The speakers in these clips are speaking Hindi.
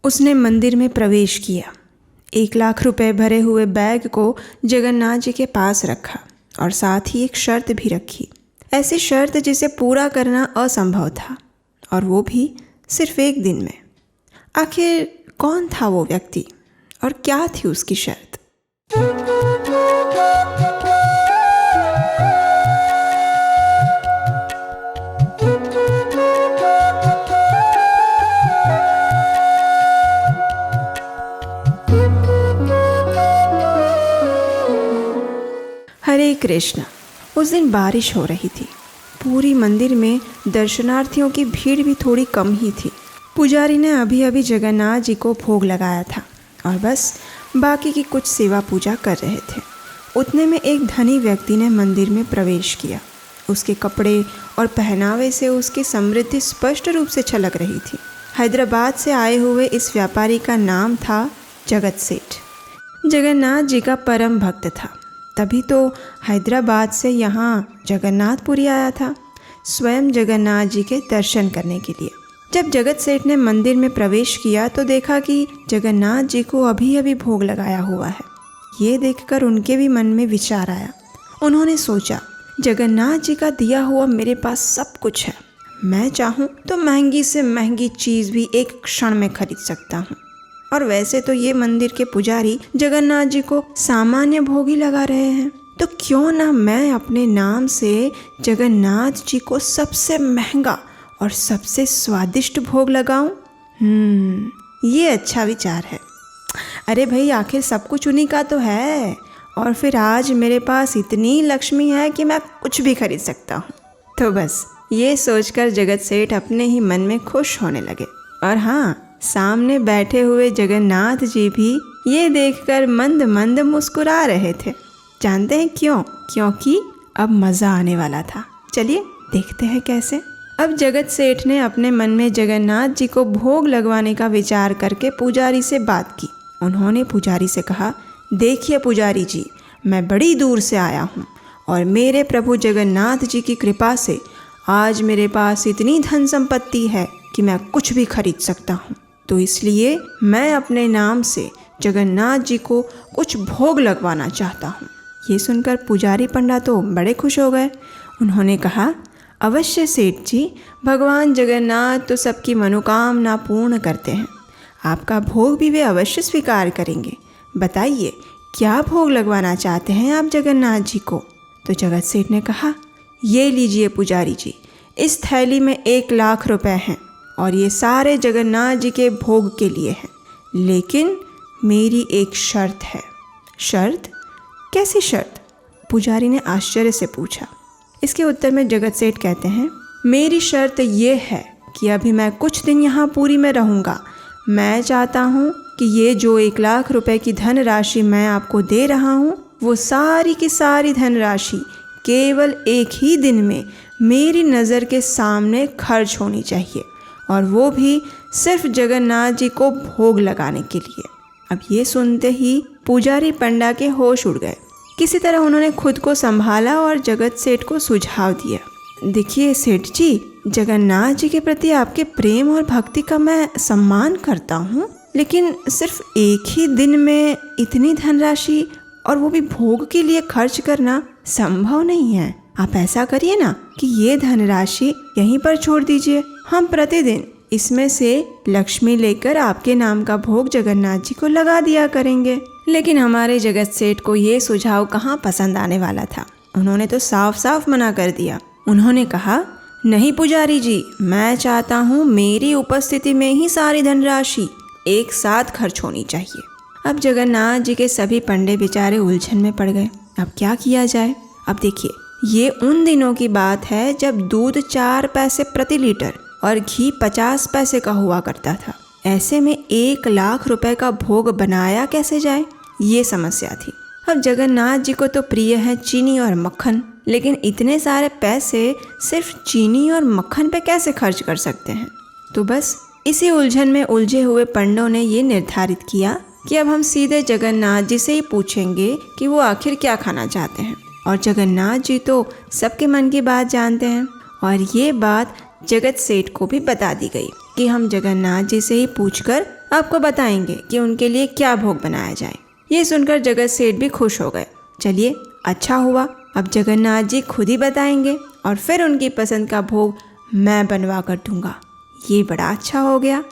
उसने मंदिर में प्रवेश किया। 1,00,000 रुपए भरे हुए बैग को जगन्नाथ जी के पास रखा और साथ ही एक शर्त भी रखी, ऐसी शर्त जिसे पूरा करना असंभव था, और वो भी सिर्फ एक दिन में। आखिर कौन था वो व्यक्ति और क्या थी उसकी शर्त? हरे कृष्ण। उस दिन बारिश हो रही थी। पूरी मंदिर में दर्शनार्थियों की भीड़ भी थोड़ी कम ही थी। पुजारी ने अभी अभी जगन्नाथ जी को भोग लगाया था और बस बाकी की कुछ सेवा पूजा कर रहे थे। उतने में एक धनी व्यक्ति ने मंदिर में प्रवेश किया। उसके कपड़े और पहनावे से उसकी समृद्धि स्पष्ट रूप से छलक रही थी। हैदराबाद से आए हुए इस व्यापारी का नाम था जगत सेठ। जगन्नाथ जी का परम भक्त था, तभी तो हैदराबाद से यहाँ जगन्नाथपुरी आया था, स्वयं जगन्नाथ जी के दर्शन करने के लिए। जब जगत सेठ ने मंदिर में प्रवेश किया तो देखा कि जगन्नाथ जी को अभी अभी भोग लगाया हुआ है। ये देखकर उनके भी मन में विचार आया। उन्होंने सोचा, जगन्नाथ जी का दिया हुआ मेरे पास सब कुछ है, मैं चाहूँ तो महंगी से महंगी चीज़ भी एक क्षण में खरीद सकता हूँ। और वैसे तो ये मंदिर के पुजारी जगन्नाथ जी को सामान्य भोग ही लगा रहे हैं, तो क्यों ना मैं अपने नाम से जगन्नाथ जी को सबसे महंगा और सबसे स्वादिष्ट भोग लगाऊं। ये अच्छा विचार है। अरे भाई, आखिर सब कुछ उन्हीं का तो है, और फिर आज मेरे पास इतनी लक्ष्मी है कि मैं कुछ भी खरीद सकता हूँ। तो बस ये सोचकर जगत सेठ अपने ही मन में खुश होने लगे। और हाँ, सामने बैठे हुए जगन्नाथ जी भी ये देखकर मंद मंद मुस्कुरा रहे थे। जानते हैं क्यों? क्योंकि अब मज़ा आने वाला था। चलिए देखते हैं कैसे। अब जगत सेठ ने अपने मन में जगन्नाथ जी को भोग लगवाने का विचार करके पुजारी से बात की। उन्होंने पुजारी से कहा, देखिए पुजारी जी, मैं बड़ी दूर से आया हूँ और मेरे प्रभु जगन्नाथ जी की कृपा से आज मेरे पास इतनी धन संपत्ति है कि मैं कुछ भी खरीद सकता हूँ। तो इसलिए मैं अपने नाम से जगन्नाथ जी को कुछ भोग लगवाना चाहता हूँ। ये सुनकर पुजारी पंडा तो बड़े खुश हो गए। उन्होंने कहा, अवश्य सेठ जी, भगवान जगन्नाथ तो सबकी मनोकामना पूर्ण करते हैं, आपका भोग भी वे अवश्य स्वीकार करेंगे। बताइए, क्या भोग लगवाना चाहते हैं आप जगन्नाथ जी को? तो जगत सेठ ने कहा, ये लीजिए पुजारी जी, इस थैली में 1,00,000 रुपए हैं और ये सारे जगन्नाथ जी के भोग के लिए हैं, लेकिन मेरी एक शर्त है। शर्त? कैसी शर्त? पुजारी ने आश्चर्य से पूछा। इसके उत्तर में जगत सेठ कहते हैं, मेरी शर्त ये है कि अभी मैं कुछ दिन यहाँ पुरी में रहूँगा। मैं चाहता हूँ कि ये जो 1,00,000 रुपए की धनराशि मैं आपको दे रहा हूँ, वो सारी की सारी धनराशि केवल एक ही दिन में मेरी नज़र के सामने खर्च होनी चाहिए, और वो भी सिर्फ जगन्नाथ जी को भोग लगाने के लिए। अब ये सुनते ही पुजारी पंडा के होश उड़ गए। किसी तरह उन्होंने खुद को संभाला और जगत सेठ को सुझाव दिया, देखिए सेठ जी, जगन्नाथ जी के प्रति आपके प्रेम और भक्ति का मैं सम्मान करता हूँ, लेकिन सिर्फ एक ही दिन में इतनी धनराशि और वो भी भोग के लिए खर्च करना संभव नहीं है। आप ऐसा करिए ना कि ये धनराशि यहीं पर छोड़ दीजिए। हम प्रतिदिन इसमें से लक्ष्मी लेकर आपके नाम का भोग जगन्नाथ जी को लगा दिया करेंगे। लेकिन हमारे जगत सेठ को ये सुझाव कहाँ पसंद आने वाला था। उन्होंने तो साफ साफ मना कर दिया। उन्होंने कहा, नहीं पुजारी जी, मैं चाहता हूँ मेरी उपस्थिति में ही सारी धनराशि एक साथ खर्च होनी चाहिए। अब जगन्नाथ जी के सभी पंडे बेचारे उलझन में पड़ गए। अब क्या किया जाए? अब देखिए, ये उन दिनों की बात है जब दूध 4 पैसे प्रति लीटर और घी 50 पैसे का हुआ करता था। ऐसे में 1,00,000 रुपए का भोग बनाया कैसे जाए, ये समस्या थी। अब जगन्नाथ जी को तो प्रिय है चीनी और मक्खन, लेकिन इतने सारे पैसे सिर्फ चीनी और मक्खन पे कैसे खर्च कर सकते हैं? तो बस इसी उलझन में उलझे हुए पंडों ने ये निर्धारित किया कि अब हम सीधे जगन्नाथ जी से ही पूछेंगे कि वो आखिर क्या खाना चाहते हैं। और जगन्नाथ जी तो सबके मन की बात जानते हैं, और ये बात जगत सेठ को भी बता दी गई कि हम जगन्नाथ जी से ही पूछकर आपको बताएंगे कि उनके लिए क्या भोग बनाया जाए। ये सुनकर जगत सेठ भी खुश हो गए। चलिए, अच्छा हुआ, अब जगन्नाथ जी खुद ही बताएंगे और फिर उनकी पसंद का भोग मैं बनवा कर दूंगा। ये बड़ा अच्छा हो गया।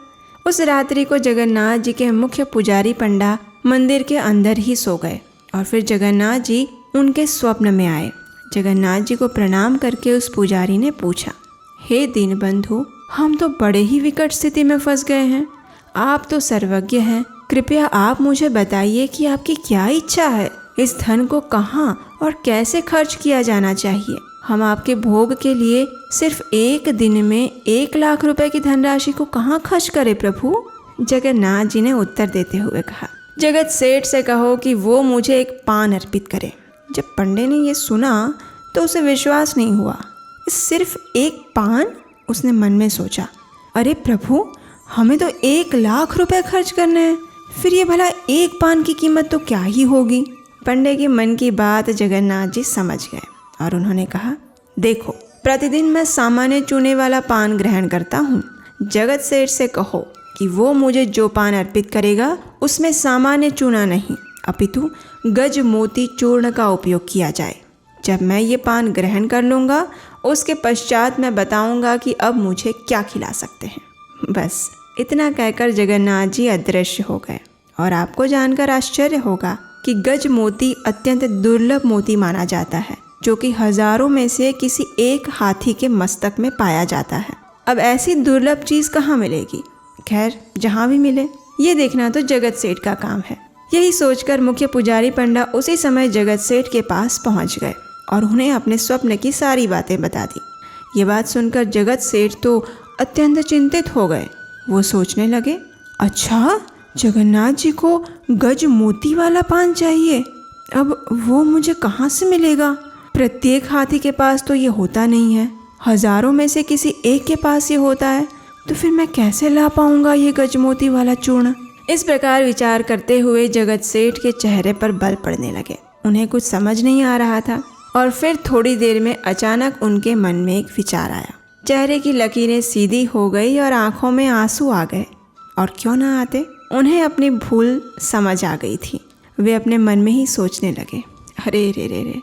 उस रात्रि को जगन्नाथ जी के मुख्य पुजारी पंडा मंदिर के अंदर ही सो गए और फिर जगन्नाथ जी उनके स्वप्न में आए। जगन्नाथ जी को प्रणाम करके उस पुजारी ने पूछा, हे दीनबंधु, हम तो बड़े ही विकट स्थिति में फंस गए हैं। आप तो सर्वज्ञ हैं, कृपया आप मुझे बताइए कि आपकी क्या इच्छा है। इस धन को कहाँ और कैसे खर्च किया जाना चाहिए। हम आपके भोग के लिए सिर्फ एक दिन में 1 लाख रुपए की धनराशि को कहाँ खर्च करें प्रभु। जगन्नाथ जी ने उत्तर देते हुए कहा, जगत सेठ से कहो कि वो मुझे एक पान अर्पित करे। जब पंडे ने ये सुना तो उसे विश्वास नहीं हुआ। सिर्फ 1 पान? उसने मन में सोचा, अरे प्रभु, हमें तो 1 लाख रुपए खर्च करने हैं, फिर ये भला 1 पान की कीमत तो क्या ही होगी। पंडे के मन की बात जगन्नाथ जी समझ गए और उन्होंने कहा, देखो, प्रतिदिन मैं सामान्य चूने वाला पान ग्रहण करता हूँ। जगत सेठ से कहो कि वो मुझे जो पान अर्पित करेगा उसमें सामान्य चूना नहीं अपितु गज मोती चूर्ण का उपयोग किया जाए। जब मैं ये पान ग्रहण कर लूँगा उसके पश्चात मैं बताऊँगा कि अब मुझे क्या खिला सकते हैं। बस इतना कहकर जगन्नाथ जी अदृश्य हो गए। और आपको जानकर आश्चर्य होगा कि गज मोती अत्यंत दुर्लभ मोती माना जाता है, जो कि हजारों में से किसी एक हाथी के मस्तक में पाया जाता है। अब ऐसी दुर्लभ चीज़ कहाँ मिलेगी? खैर, जहाँ भी मिले, ये देखना तो जगत सेठ का काम है। यही सोचकर मुख्य पुजारी पंडा उसी समय जगत सेठ के पास पहुँच गए और उन्हें अपने स्वप्न की सारी बातें बता दी। ये बात सुनकर जगत सेठ तो अत्यंत चिंतित हो गए। वो सोचने लगे, अच्छा, जगन्नाथ जी को गज मोती वाला पान चाहिए, अब वो मुझे कहाँ से मिलेगा? प्रत्येक हाथी के पास तो ये होता नहीं है, हजारों में से किसी एक के पास ये होता है, तो फिर मैं कैसे ला पाऊंगा ये गजमोती वाला चूर्ण? इस प्रकार विचार करते हुए जगत सेठ के चेहरे पर बल पड़ने लगे। उन्हें कुछ समझ नहीं आ रहा था और फिर थोड़ी देर में अचानक उनके मन में एक विचार आया। चेहरे की लकीरें सीधी हो गई और आंखों में आंसू आ गए। और क्यों ना आते, उन्हें अपनी भूल समझ आ गई थी। वे अपने मन में ही सोचने लगे, अरे रे रे रे,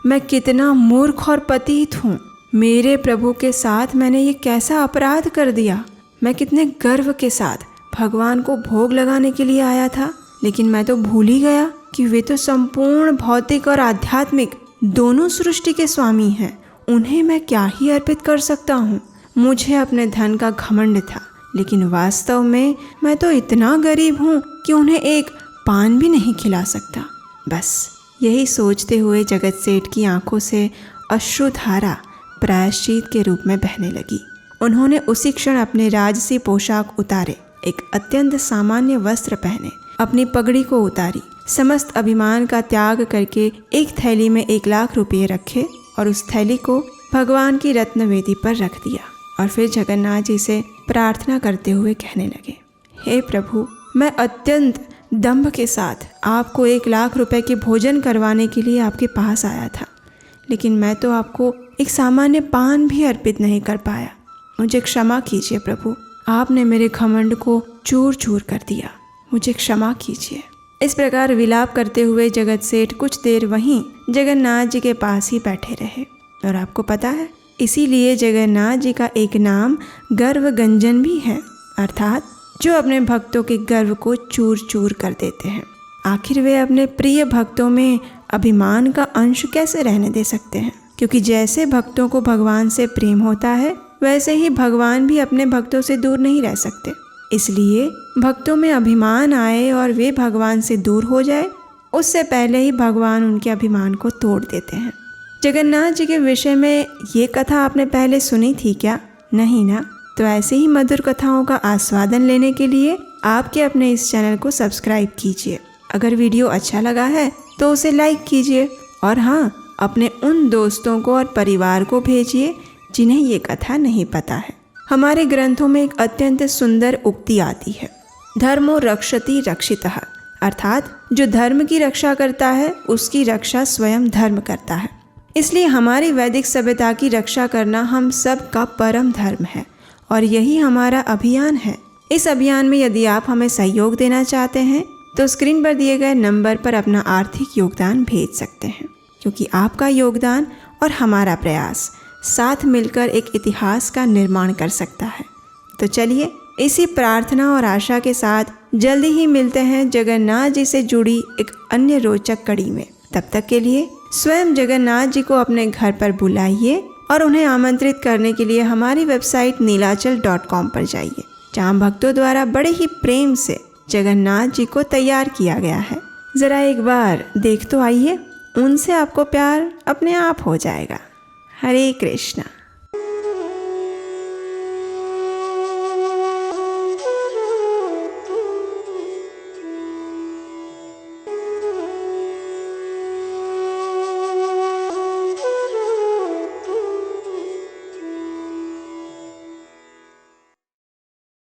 मैं कितना मूर्ख और पतित हूँ। मेरे प्रभु के साथ मैंने ये कैसा अपराध कर दिया। मैं कितने गर्व के साथ भगवान को भोग लगाने के लिए आया था, लेकिन मैं तो भूल ही गया कि वे तो संपूर्ण भौतिक और आध्यात्मिक दोनों सृष्टि के स्वामी हैं। उन्हें मैं क्या ही अर्पित कर सकता हूँ। मुझे अपने धन का घमंड था, लेकिन वास्तव में मैं तो इतना गरीब हूँ कि उन्हें एक पान भी नहीं खिला सकता। बस यही सोचते हुए जगत सेठ की आंखों से अश्रुधारा प्रायश्चित के रूप में बहने लगी। उन्होंने उसी क्षण अपने राजसी पोशाक उतारे, एक अत्यंत सामान्य वस्त्र पहने, अपनी पगड़ी को उतारी, समस्त अभिमान का त्याग करके एक थैली में 1 लाख रुपये रखे और उस थैली को भगवान की रत्न वेदी पर रख दिया। और फिर जगन्नाथ जी से प्रार्थना करते हुए कहने लगे, हे प्रभु, मैं अत्यंत दंभ के साथ आपको 1 लाख रुपए के भोजन करवाने के लिए आपके पास आया था, लेकिन मैं तो आपको एक सामान्य पान भी अर्पित नहीं कर पाया। मुझे क्षमा कीजिए प्रभु, आपने मेरे घमंड को चूर चूर कर दिया, मुझे क्षमा कीजिए। इस प्रकार विलाप करते हुए जगत सेठ कुछ देर वहीं जगन्नाथ जी के पास ही बैठे रहे। और आपको पता है, इसीलिए जगन्नाथ जी का एक नाम गर्वगंजन भी है, अर्थात जो अपने भक्तों के गर्व को चूर चूर कर देते हैं। आखिर वे अपने प्रिय भक्तों में अभिमान का अंश कैसे रहने दे सकते हैं? क्योंकि जैसे भक्तों को भगवान से प्रेम होता है, वैसे ही भगवान भी अपने भक्तों से दूर नहीं रह सकते। इसलिए भक्तों में अभिमान आए और वे भगवान से दूर हो जाए, उससे पहले ही भगवान उनके अभिमान को तोड़ देते हैं। जगन्नाथ जी के विषय में ये कथा आपने पहले सुनी थी क्या? नहीं ना? तो ऐसे ही मधुर कथाओं का आस्वादन लेने के लिए आपके अपने इस चैनल को सब्सक्राइब कीजिए। अगर वीडियो अच्छा लगा है तो उसे लाइक कीजिए और हाँ, अपने उन दोस्तों को और परिवार को भेजिए जिन्हें ये कथा नहीं पता है। हमारे ग्रंथों में एक अत्यंत सुंदर उक्ति आती है, धर्मो रक्षति रक्षितः, अर्थात जो धर्म की रक्षा करता है उसकी रक्षा स्वयं धर्म करता है। इसलिए हमारी वैदिक सभ्यता की रक्षा करना हम सब का परम धर्म है और यही हमारा अभियान है। इस अभियान में यदि आप हमें सहयोग देना चाहते हैं तो स्क्रीन पर दिए गए नंबर पर अपना आर्थिक योगदान भेज सकते हैं, क्योंकि आपका योगदान और हमारा प्रयास साथ मिलकर एक इतिहास का निर्माण कर सकता है। तो चलिए इसी प्रार्थना और आशा के साथ जल्दी ही मिलते हैं जगन्नाथ जी से जुड़ी एक अन्य रोचक कड़ी में। तब तक के लिए स्वयं जगन्नाथ जी को अपने घर पर बुलाइए और उन्हें आमंत्रित करने के लिए हमारी वेबसाइट नीलाचल.com पर जाइए, जहाँ भक्तों द्वारा बड़े ही प्रेम से जगन्नाथ जी को तैयार किया गया है। ज़रा एक बार देख तो आइए, उनसे आपको प्यार अपने आप हो जाएगा। हरे कृष्णा।